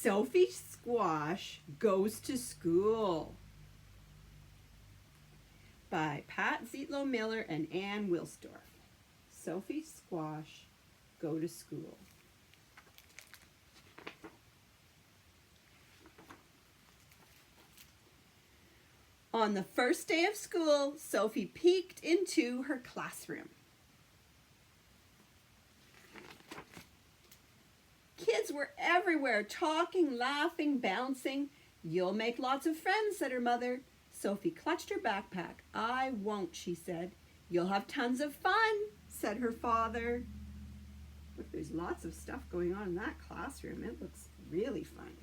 Sophie Squash Goes to School by Pat Zietlow Miller and Ann Wilsdorf. Sophie Squash Go to School. On the first day of school, Sophie peeked into her classroom. Kids were everywhere, talking, laughing, bouncing. "You'll make lots of friends," said her mother. Sophie clutched her backpack. "I won't," she said. "You'll have tons of fun," said her father. Look, there's lots of stuff going on in that classroom. It looks really fun.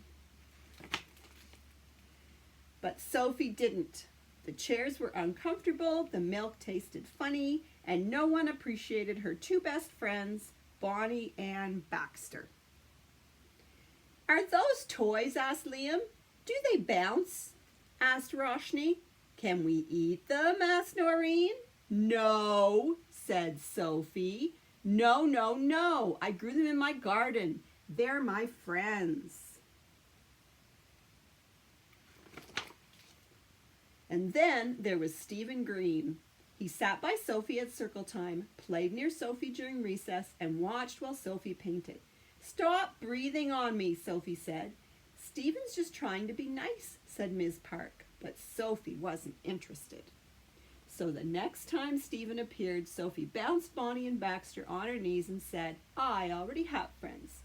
But Sophie didn't. The chairs were uncomfortable, the milk tasted funny, and no one appreciated her two best friends, Bonnie and Baxter. "Are those toys?" asked Liam. "Do they bounce?" asked Roshni. "Can we eat them?" asked Noreen. "No," said Sophie. No, no, no. I grew them in my garden. They're my friends." And then there was Stephen Green. He sat by Sophie at circle time, played near Sophie during recess, and watched while Sophie painted. "Stop breathing on me," Sophie said. "Stephen's just trying to be nice," said Ms. Park, but Sophie wasn't interested. So the next time Stephen appeared, Sophie bounced Bonnie and Baxter on her knees and said, "I already have friends."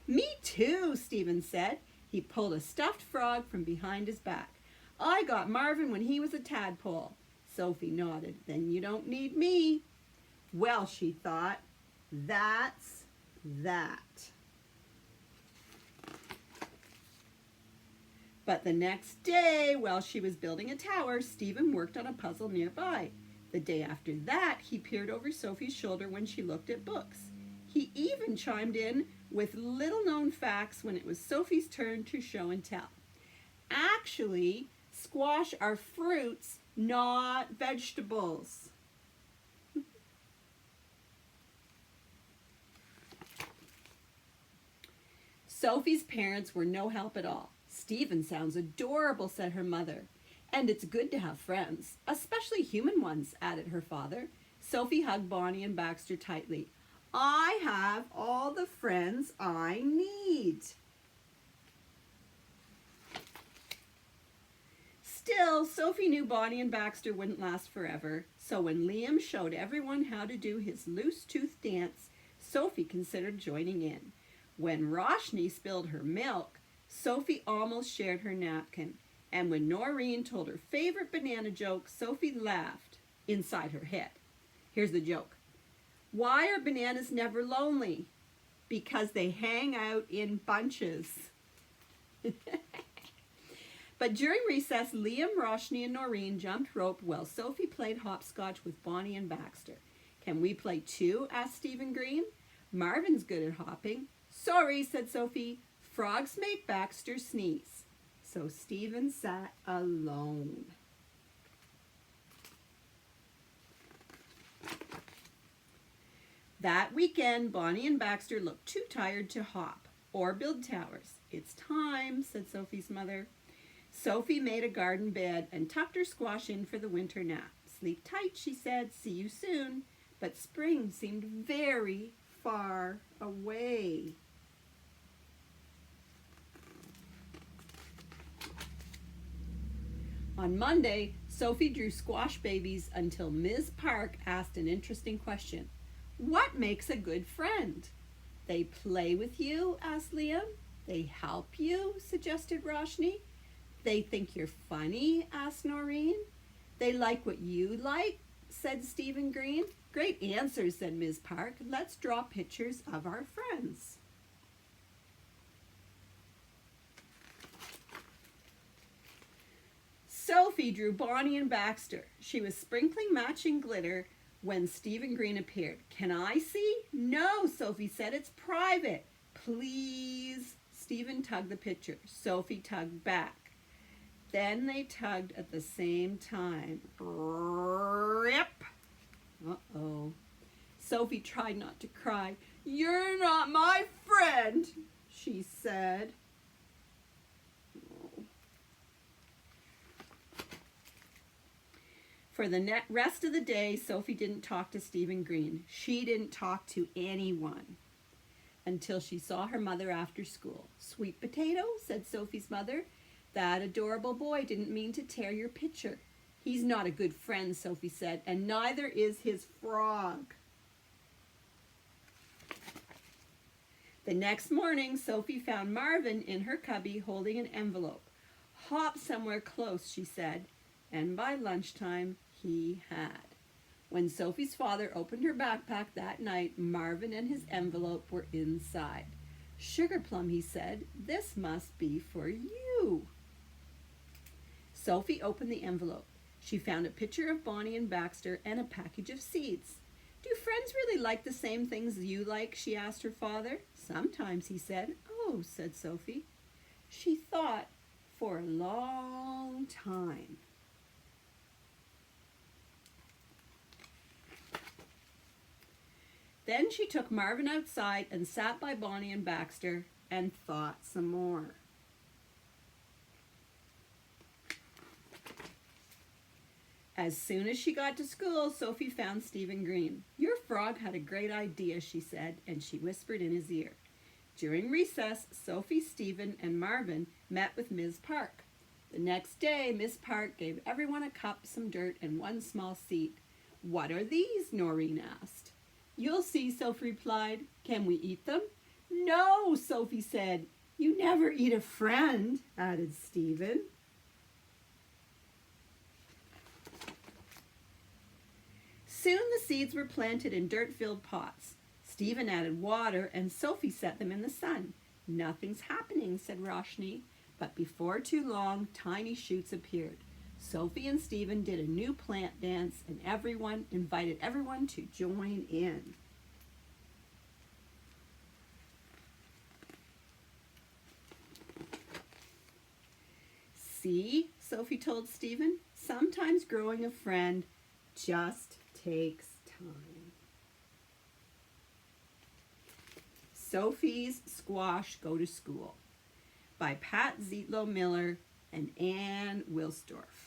"Me too," Stephen said. He pulled a stuffed frog from behind his back. "I got Marvin when he was a tadpole." Sophie nodded. "Then you don't need me." Well, she thought, that's that. But the next day, while she was building a tower, Stephen worked on a puzzle nearby. The day after that, he peered over Sophie's shoulder when she looked at books. He even chimed in with little-known facts when it was Sophie's turn to show and tell. Actually, squash are fruits, not vegetables. Sophie's parents were no help at all. "Stephen sounds adorable," said her mother. "And it's good to have friends, especially human ones," added her father. Sophie hugged Bonnie and Baxter tightly. "I have all the friends I need." Still, Sophie knew Bonnie and Baxter wouldn't last forever, so when Liam showed everyone how to do his loose-tooth dance, Sophie considered joining in. When Roshni spilled her milk, Sophie almost shared her napkin, and when Noreen told her favorite banana joke, Sophie laughed inside her head. Here's the joke. "Why are bananas never lonely?" "Because they hang out in bunches." But during recess, Liam, Roshni, and Noreen jumped rope while Sophie played hopscotch with Bonnie and Baxter. "Can we play too?" asked Stephen Green. "Marvin's good at hopping." "Sorry," said Sophie. "Frogs make Baxter sneeze." So Stephen sat alone. That weekend, Bonnie and Baxter looked too tired to hop or build towers. "It's time," said Sophie's mother. Sophie made a garden bed and tucked her squash in for the winter nap. "Sleep tight," she said. "See you soon." But spring seemed very far away. On Monday, Sophie drew squash babies until Ms. Park asked an interesting question. "What makes a good friend?" "They play with you?" asked Liam. "They help you?" suggested Roshni. "They think you're funny?" asked Noreen. "They like what you like?" said Stephen Green. "Great answers," said Ms. Park. "Let's draw pictures of our friends." Sophie drew Bonnie and Baxter. She was sprinkling matching glitter when Stephen Green appeared. "Can I see?" "No," Sophie said. "It's private." "Please." Stephen tugged the picture. Sophie tugged back. Then they tugged at the same time. Rip! Uh-oh. Sophie tried not to cry. "You're not my friend," she said. For the rest of the day, Sophie didn't talk to Stephen Green. She didn't talk to anyone until she saw her mother after school. "Sweet potato," said Sophie's mother, "that adorable boy didn't mean to tear your picture." "He's not a good friend," Sophie said, "and neither is his frog." The next morning, Sophie found Marvin in her cubby holding an envelope. "Hop somewhere close," she said, and by lunchtime he had. When Sophie's father opened her backpack that night, Marvin and his envelope were inside. "Sugar plum," he said, "this must be for you." Sophie opened the envelope. She found a picture of Bonnie and Baxter and a package of seeds. "Do friends really like the same things you like?" she asked her father. "Sometimes," he said. "Oh," said Sophie. She thought for a long time. Then she took Marvin outside and sat by Bonnie and Baxter and thought some more. As soon as she got to school, Sophie found Stephen Green. "Your frog had a great idea," she said, and she whispered in his ear. During recess, Sophie, Stephen, and Marvin met with Ms. Park. The next day, Miss Park gave everyone a cup, some dirt, and one small seed. "What are these?" Noreen asked. "You'll see," Sophie replied. "Can we eat them?" "No," Sophie said. "You never eat a friend," added Stephen. Soon the seeds were planted in dirt-filled pots. Stephen added water and Sophie set them in the sun. "Nothing's happening," said Roshni, but before too long, tiny shoots appeared. Sophie and Stephen did a new plant dance and everyone invited everyone to join in. "See," Sophie told Stephen, "sometimes growing a friend just takes time." Sophie's Squash Go to School by Pat Zietlow Miller and Ann Wilsdorf.